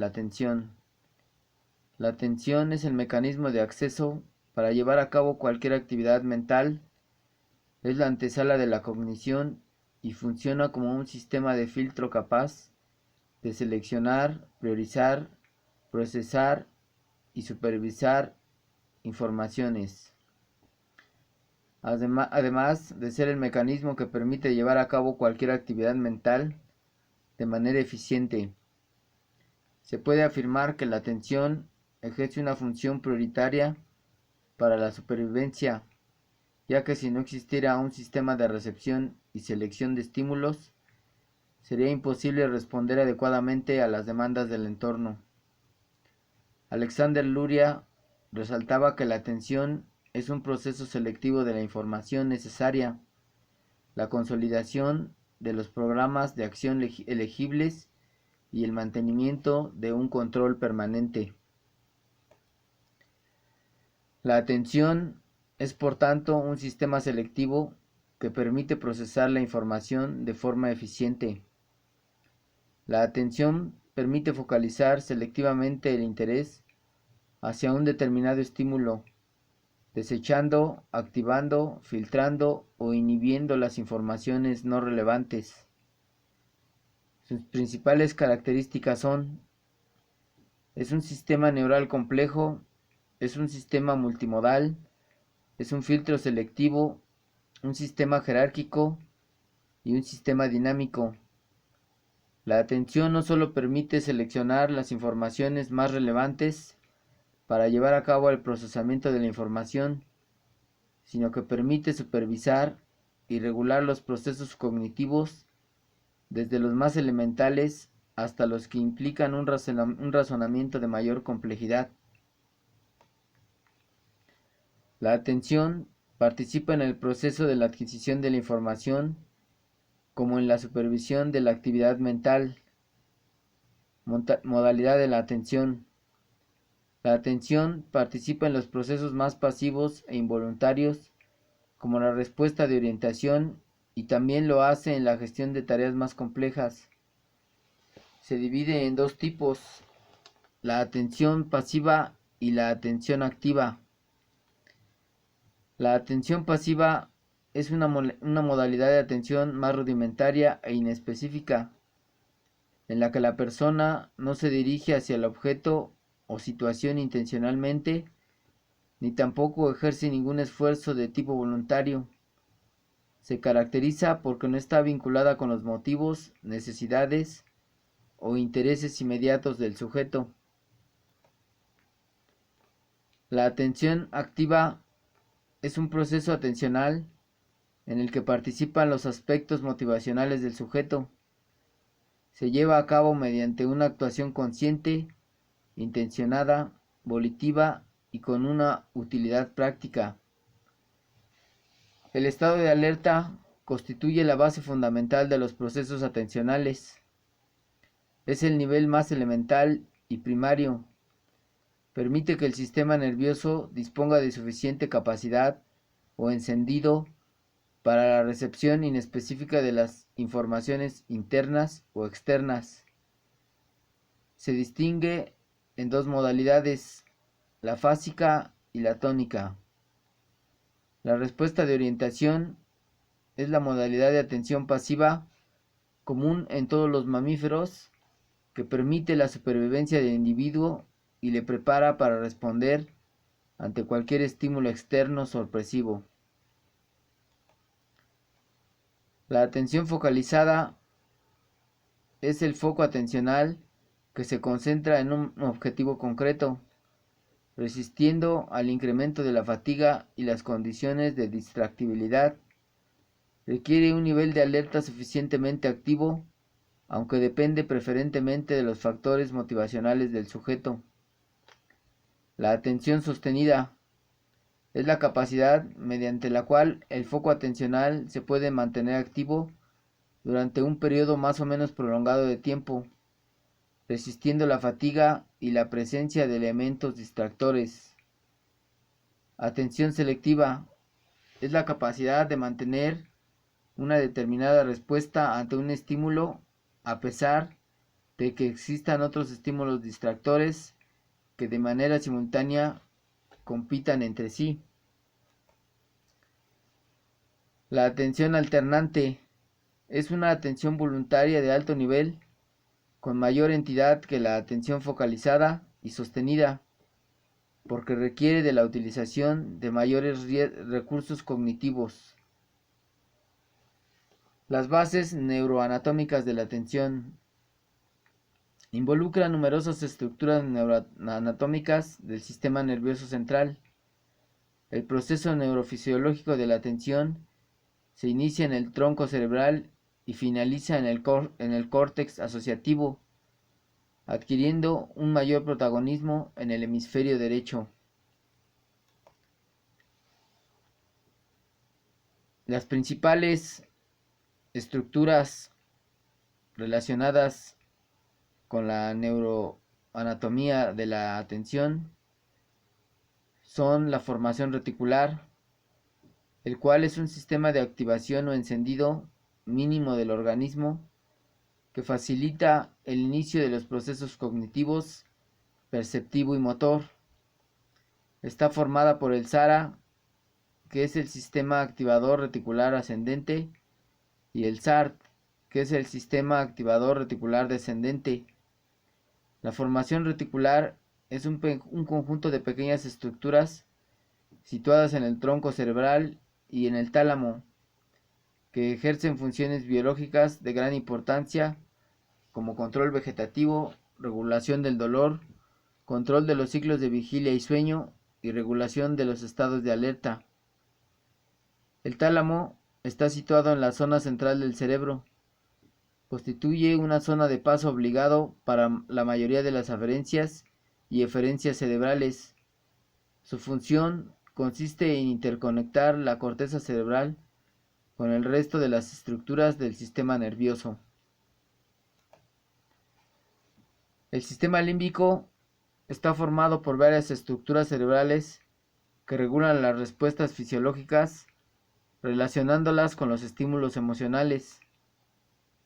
La atención. La atención es el mecanismo de acceso para llevar a cabo cualquier actividad mental, es la antesala de la cognición y funciona como un sistema de filtro capaz de seleccionar, priorizar, procesar y supervisar informaciones. Además de ser el mecanismo que permite llevar a cabo cualquier actividad mental de manera eficiente, se puede afirmar que la atención ejerce una función prioritaria para la supervivencia, ya que si no existiera un sistema de recepción y selección de estímulos, sería imposible responder adecuadamente a las demandas del entorno. Alexander Luria resaltaba que la atención es un proceso selectivo de la información necesaria, la consolidación de los programas de acción elegibles y el mantenimiento de un control permanente. La atención es por tanto un sistema selectivo que permite procesar la información de forma eficiente. La atención permite focalizar selectivamente el interés hacia un determinado estímulo, desechando, activando, filtrando o inhibiendo las informaciones no relevantes. Sus principales características son: es un sistema neural complejo, es un sistema multimodal, es un filtro selectivo, un sistema jerárquico y un sistema dinámico. La atención no solo permite seleccionar las informaciones más relevantes para llevar a cabo el procesamiento de la información, sino que permite supervisar y regular los procesos cognitivos desde los más elementales hasta los que implican un razonamiento de mayor complejidad. La atención participa en el proceso de la adquisición de la información, como en la supervisión de la actividad mental. Modalidad de la atención. La atención participa en los procesos más pasivos e involuntarios, como la respuesta de orientación, y también lo hace en la gestión de tareas más complejas. Se divide en dos tipos: la atención pasiva y la atención activa. La atención pasiva es una modalidad de atención más rudimentaria e inespecífica, en la que la persona no se dirige hacia el objeto o situación intencionalmente, ni tampoco ejerce ningún esfuerzo de tipo voluntario. Se caracteriza porque no está vinculada con los motivos, necesidades o intereses inmediatos del sujeto. La atención activa es un proceso atencional en el que participan los aspectos motivacionales del sujeto. Se lleva a cabo mediante una actuación consciente, intencionada, volitiva y con una utilidad práctica. El estado de alerta constituye la base fundamental de los procesos atencionales. Es el nivel más elemental y primario. Permite que el sistema nervioso disponga de suficiente capacidad o encendido para la recepción inespecífica de las informaciones internas o externas. Se distingue en dos modalidades: la fásica y la tónica. La respuesta de orientación es la modalidad de atención pasiva común en todos los mamíferos, que permite la supervivencia del individuo y le prepara para responder ante cualquier estímulo externo sorpresivo. La atención focalizada es el foco atencional que se concentra en un objetivo concreto, resistiendo al incremento de la fatiga y las condiciones de distractibilidad. Requiere un nivel de alerta suficientemente activo, aunque depende preferentemente de los factores motivacionales del sujeto. La atención sostenida es la capacidad mediante la cual el foco atencional se puede mantener activo durante un periodo más o menos prolongado de tiempo, resistiendo la fatiga y la presencia de elementos distractores. Atención selectiva es la capacidad de mantener una determinada respuesta ante un estímulo a pesar de que existan otros estímulos distractores que de manera simultánea compitan entre sí. La atención alternante es una atención voluntaria de alto nivel con mayor entidad que la atención focalizada y sostenida, porque requiere de la utilización de mayores recursos cognitivos. Las bases neuroanatómicas de la atención involucran numerosas estructuras neuroanatómicas del sistema nervioso central. El proceso neurofisiológico de la atención se inicia en el tronco cerebral y finaliza en el córtex asociativo, adquiriendo un mayor protagonismo en el hemisferio derecho. Las principales estructuras relacionadas con la neuroanatomía de la atención son la formación reticular, el cual es un sistema de activación o encendido mínimo del organismo que facilita el inicio de los procesos cognitivos, perceptivo y motor. Está formada por el SARA, que es el sistema activador reticular ascendente, y el SART, que es el sistema activador reticular descendente. La formación reticular es un conjunto de pequeñas estructuras situadas en el tronco cerebral y en el tálamo, que ejercen funciones biológicas de gran importancia como control vegetativo, regulación del dolor, control de los ciclos de vigilia y sueño y regulación de los estados de alerta. El tálamo está situado en la zona central del cerebro. Constituye una zona de paso obligado para la mayoría de las aferencias y eferencias cerebrales. Su función consiste en interconectar la corteza cerebral con el resto de las estructuras del sistema nervioso. El sistema límbico está formado por varias estructuras cerebrales que regulan las respuestas fisiológicas, relacionándolas con los estímulos emocionales.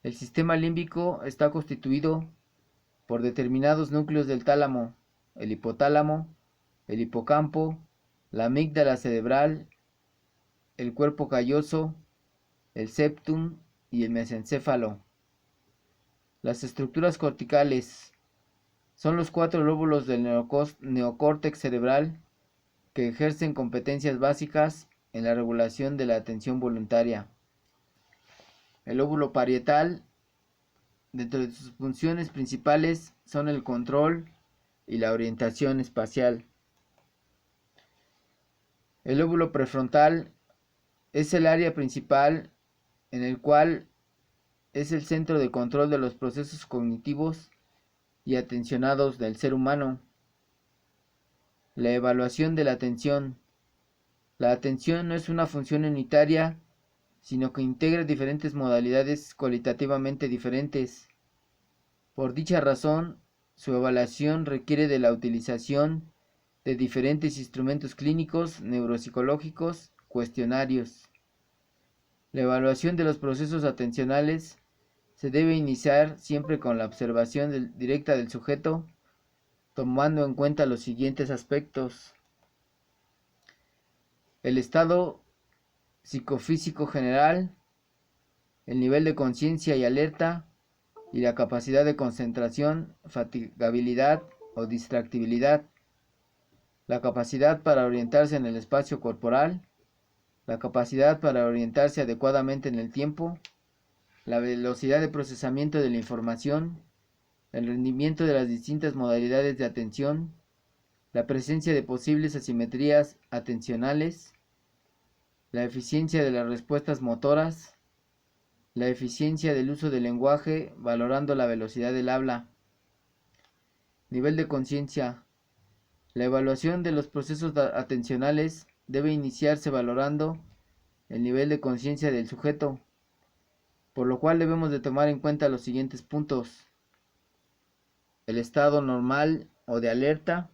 El sistema límbico está constituido por determinados núcleos del tálamo, el hipotálamo, el hipocampo, la amígdala cerebral, el cuerpo calloso, el septum y el mesencéfalo. Las estructuras corticales son los 4 lóbulos del neocórtex cerebral que ejercen competencias básicas en la regulación de la atención voluntaria. El lóbulo parietal, dentro de sus funciones principales, son el control y la orientación espacial. El lóbulo prefrontal es el área principal en el cual es el centro de control de los procesos cognitivos y atencionados del ser humano. La evaluación de la atención. La atención no es una función unitaria, sino que integra diferentes modalidades cualitativamente diferentes. Por dicha razón, su evaluación requiere de la utilización de diferentes instrumentos clínicos, neuropsicológicos, cuestionarios. La evaluación de los procesos atencionales se debe iniciar siempre con la observación directa del sujeto, tomando en cuenta los siguientes aspectos: el estado psicofísico general, el nivel de conciencia y alerta, y la capacidad de concentración, fatigabilidad o distractibilidad, la capacidad para orientarse en el espacio corporal, la capacidad para orientarse adecuadamente en el tiempo, la velocidad de procesamiento de la información, el rendimiento de las distintas modalidades de atención, la presencia de posibles asimetrías atencionales, la eficiencia de las respuestas motoras, la eficiencia del uso del lenguaje valorando la velocidad del habla. Nivel de conciencia. La evaluación de los procesos atencionales debe iniciarse valorando el nivel de conciencia del sujeto, por lo cual debemos de tomar en cuenta los siguientes puntos: el estado normal o de alerta,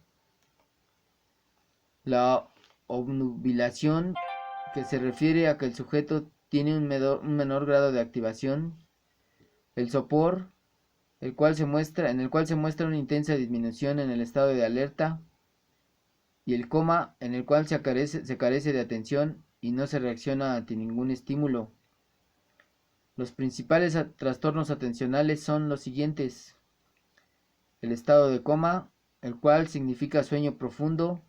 la obnubilación, que se refiere a que el sujeto tiene un menor grado de activación, el sopor, en el cual se muestra una intensa disminución en el estado de alerta, y el coma, en el cual se carece de atención y no se reacciona ante ningún estímulo. Los principales trastornos atencionales son los siguientes: el estado de coma, el cual significa sueño profundo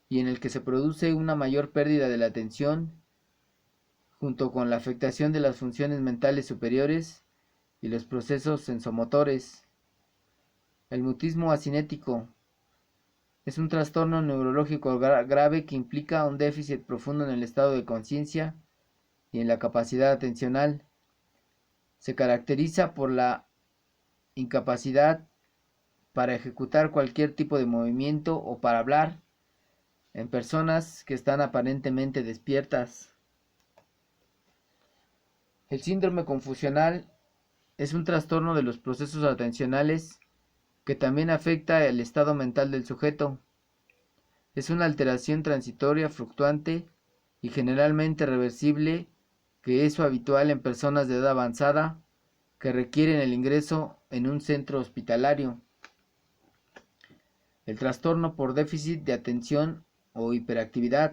y en el que se produce una mayor pérdida de la atención, junto con la afectación de las funciones mentales superiores y los procesos sensomotores. El mutismo asinético es un trastorno neurológico grave que implica un déficit profundo en el estado de conciencia y en la capacidad atencional. Se caracteriza por la incapacidad para ejecutar cualquier tipo de movimiento o para hablar en personas que están aparentemente despiertas. El síndrome confusional es un trastorno de los procesos atencionales que también afecta el estado mental del sujeto. Es una alteración transitoria, fluctuante y generalmente reversible que es habitual en personas de edad avanzada que requieren el ingreso en un centro hospitalario. El trastorno por déficit de atención o hiperactividad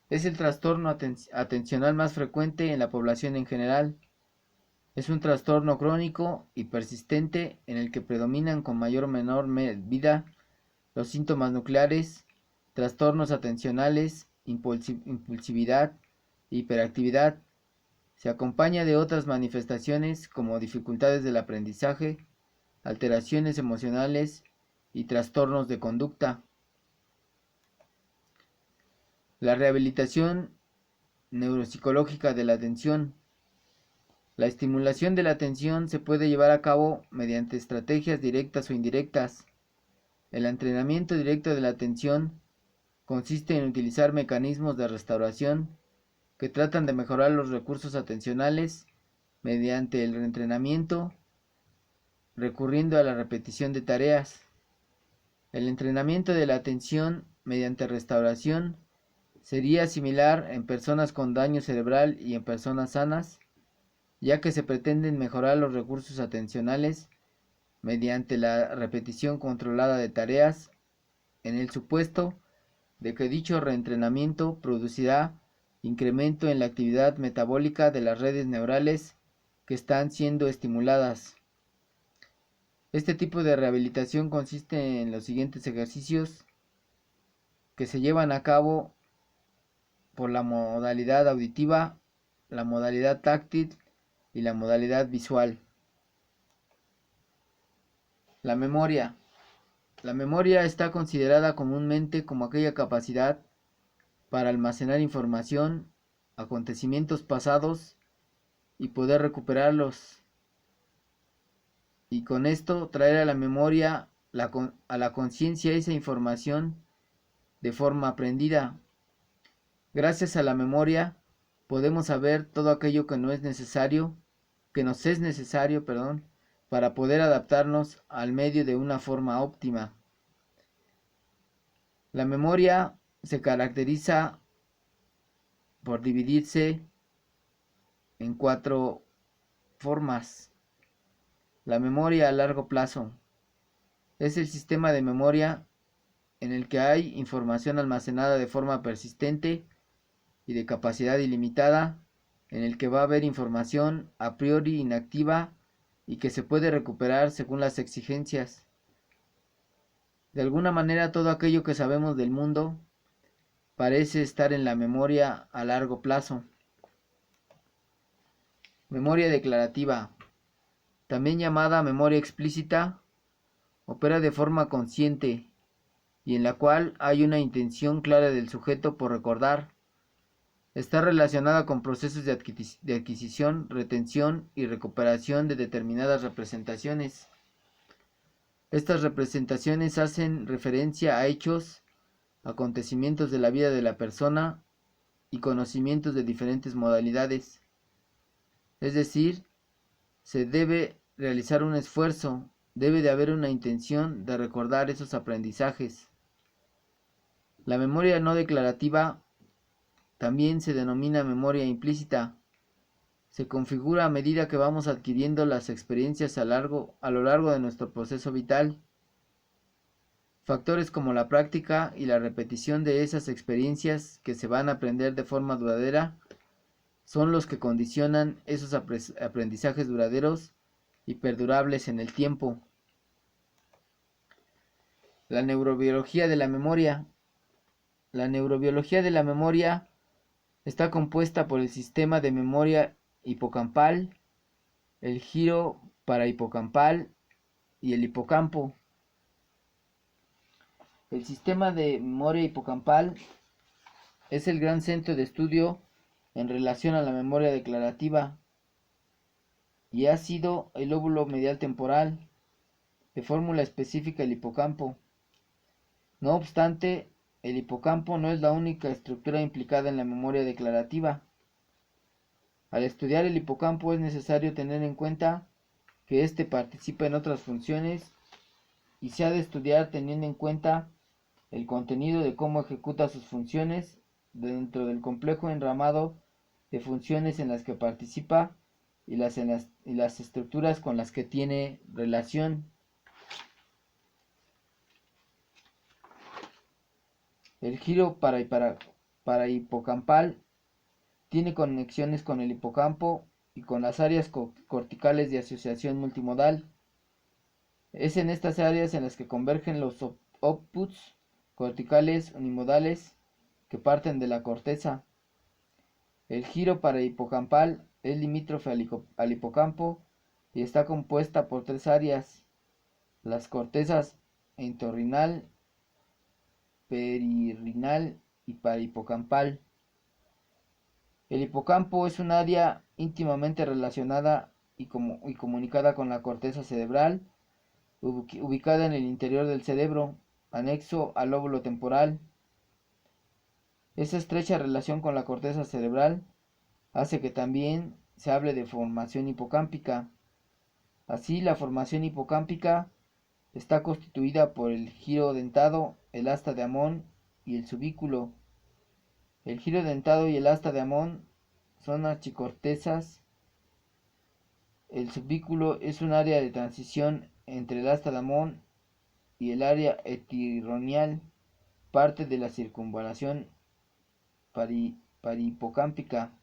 es el trastorno atencional más frecuente en la población en general. Es un trastorno crónico y persistente en el que predominan con mayor o menor medida los síntomas nucleares, trastornos atencionales, impulsividad e hiperactividad. Se acompaña de otras manifestaciones como dificultades del aprendizaje, alteraciones emocionales y trastornos de conducta. La rehabilitación neuropsicológica de la atención. La estimulación de la atención se puede llevar a cabo mediante estrategias directas o indirectas. El entrenamiento directo de la atención consiste en utilizar mecanismos de restauración que tratan de mejorar los recursos atencionales mediante el reentrenamiento, recurriendo a la repetición de tareas. El entrenamiento de la atención mediante restauración sería similar en personas con daño cerebral y en personas sanas, ya que se pretenden mejorar los recursos atencionales mediante la repetición controlada de tareas, en el supuesto de que dicho reentrenamiento producirá incremento en la actividad metabólica de las redes neurales que están siendo estimuladas. Este tipo de rehabilitación consiste en los siguientes ejercicios que se llevan a cabo por la modalidad auditiva, la modalidad táctil y la modalidad visual. La memoria. La memoria está considerada comúnmente como aquella capacidad para almacenar información, acontecimientos pasados y poder recuperarlos, y con esto traer a la memoria, a la conciencia esa información de forma aprendida. Gracias a la memoria podemos saber todo aquello que nos es necesario, para poder adaptarnos al medio de una forma óptima. La memoria se caracteriza por dividirse en 4 formas. La memoria a largo plazo es el sistema de memoria en el que hay información almacenada de forma persistente y de capacidad ilimitada, en el que va a haber información a priori inactiva y que se puede recuperar según las exigencias. De alguna manera todo aquello que sabemos del mundo parece estar en la memoria a largo plazo. Memoria declarativa, también llamada memoria explícita, opera de forma consciente y en la cual hay una intención clara del sujeto por recordar. Está relacionada con procesos de adquisición, retención y recuperación de determinadas representaciones. Estas representaciones hacen referencia a hechos, acontecimientos de la vida de la persona y conocimientos de diferentes modalidades. Es decir, se debe realizar un esfuerzo, debe de haber una intención de recordar esos aprendizajes. La memoria no declarativa también se denomina memoria implícita. se configura a medida que vamos adquiriendo las experiencias a lo largo de nuestro proceso vital. Factores como la práctica y la repetición de esas experiencias que se van a aprender de forma duradera son los que condicionan esos aprendizajes duraderos y perdurables en el tiempo. La neurobiología de la memoria. La neurobiología de la memoria está compuesta por el sistema de memoria hipocampal, el giro parahipocampal y el hipocampo. El sistema de memoria hipocampal es el gran centro de estudio en relación a la memoria declarativa y ha sido el lóbulo medial temporal, de fórmula específica el hipocampo. No obstante, el hipocampo no es la única estructura implicada en la memoria declarativa. Al estudiar el hipocampo es necesario tener en cuenta que éste participa en otras funciones y se ha de estudiar teniendo en cuenta el contenido de cómo ejecuta sus funciones dentro del complejo enramado de funciones en las que participa y las estructuras con las que tiene relación. El giro parahipocampal tiene conexiones con el hipocampo y con las áreas corticales de asociación multimodal. Es en estas áreas en las que convergen los outputs corticales unimodales que parten de la corteza. El giro parahipocampal es limítrofe al hipocampo y está compuesta por tres áreas: las cortezas entorrinal, perirrinal y parahipocampal. El hipocampo es un área íntimamente relacionada y comunicada con la corteza cerebral, ubicada en el interior del cerebro, anexo al lóbulo temporal. Esa estrecha relación con la corteza cerebral hace que también se hable de formación hipocámpica. Así, la formación hipocámpica está constituida por el giro dentado, el asta de Amón y el subículo. El giro dentado y el asta de Amón son archicortezas. El subículo es un área de transición entre el asta de Amón y el área etironial, parte de la circunvalación parihipocámpica.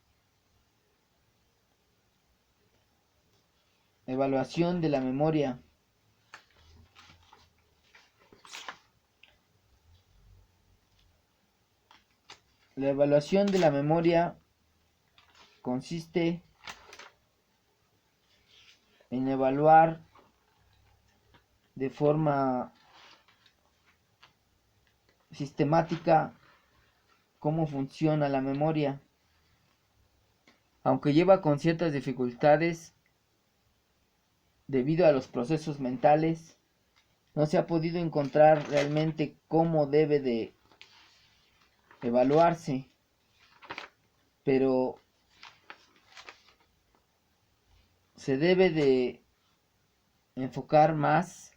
Evaluación de la memoria. La evaluación de la memoria consiste en evaluar de forma sistemática cómo funciona la memoria. Aunque lleva con ciertas dificultades debido a los procesos mentales, no se ha podido encontrar realmente cómo debe de evaluarse, pero se debe de enfocar más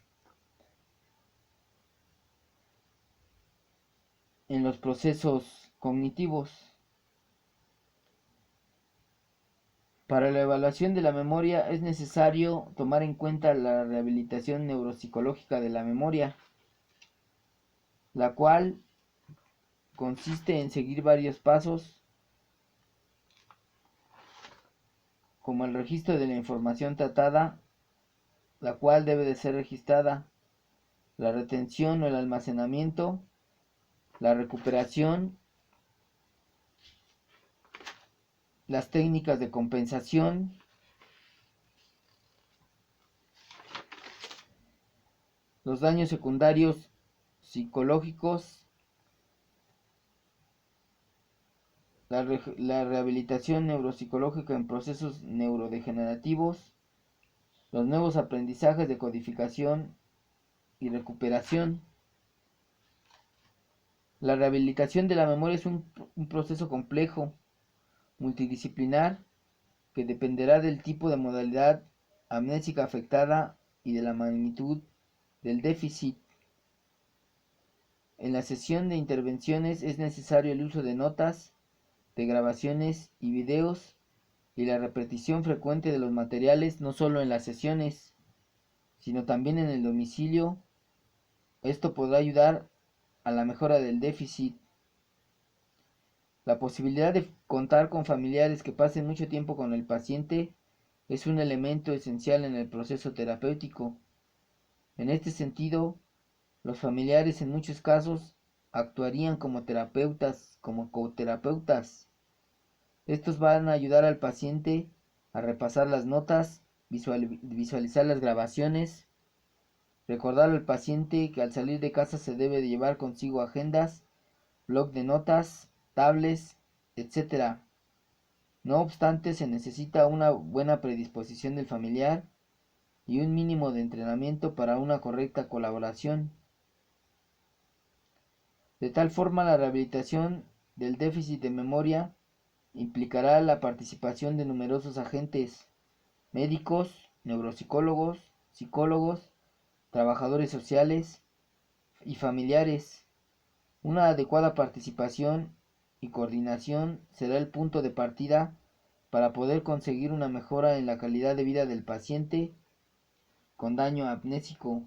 en los procesos cognitivos. Para la evaluación de la memoria es necesario tomar en cuenta la rehabilitación neuropsicológica de la memoria, la cual consiste en seguir varios pasos, como el registro de la información tratada, la cual debe de ser registrada, la retención o el almacenamiento, la recuperación, las técnicas de compensación, los daños secundarios psicológicos, la rehabilitación neuropsicológica en procesos neurodegenerativos, los nuevos aprendizajes de codificación y recuperación. La rehabilitación de la memoria es un proceso complejo, multidisciplinar, que dependerá del tipo de modalidad amnésica afectada y de la magnitud del déficit. En la sesión de intervenciones es necesario el uso de notas, de grabaciones y videos y la repetición frecuente de los materiales no solo en las sesiones, sino también en el domicilio. Esto podrá ayudar a la mejora del déficit. La posibilidad de contar con familiares que pasen mucho tiempo con el paciente es un elemento esencial en el proceso terapéutico. En este sentido, los familiares en muchos casos actuarían como terapeutas, como coterapeutas. Estos van a ayudar al paciente a repasar las notas, visualizar las grabaciones, recordar al paciente que al salir de casa se debe de llevar consigo agendas, bloc de notas, tablets, etc. No obstante, se necesita una buena predisposición del familiar y un mínimo de entrenamiento para una correcta colaboración. De tal forma, la rehabilitación del déficit de memoria implicará la participación de numerosos agentes: médicos, neuropsicólogos, psicólogos, trabajadores sociales y familiares. Una adecuada participación y coordinación será el punto de partida para poder conseguir una mejora en la calidad de vida del paciente con daño amnésico.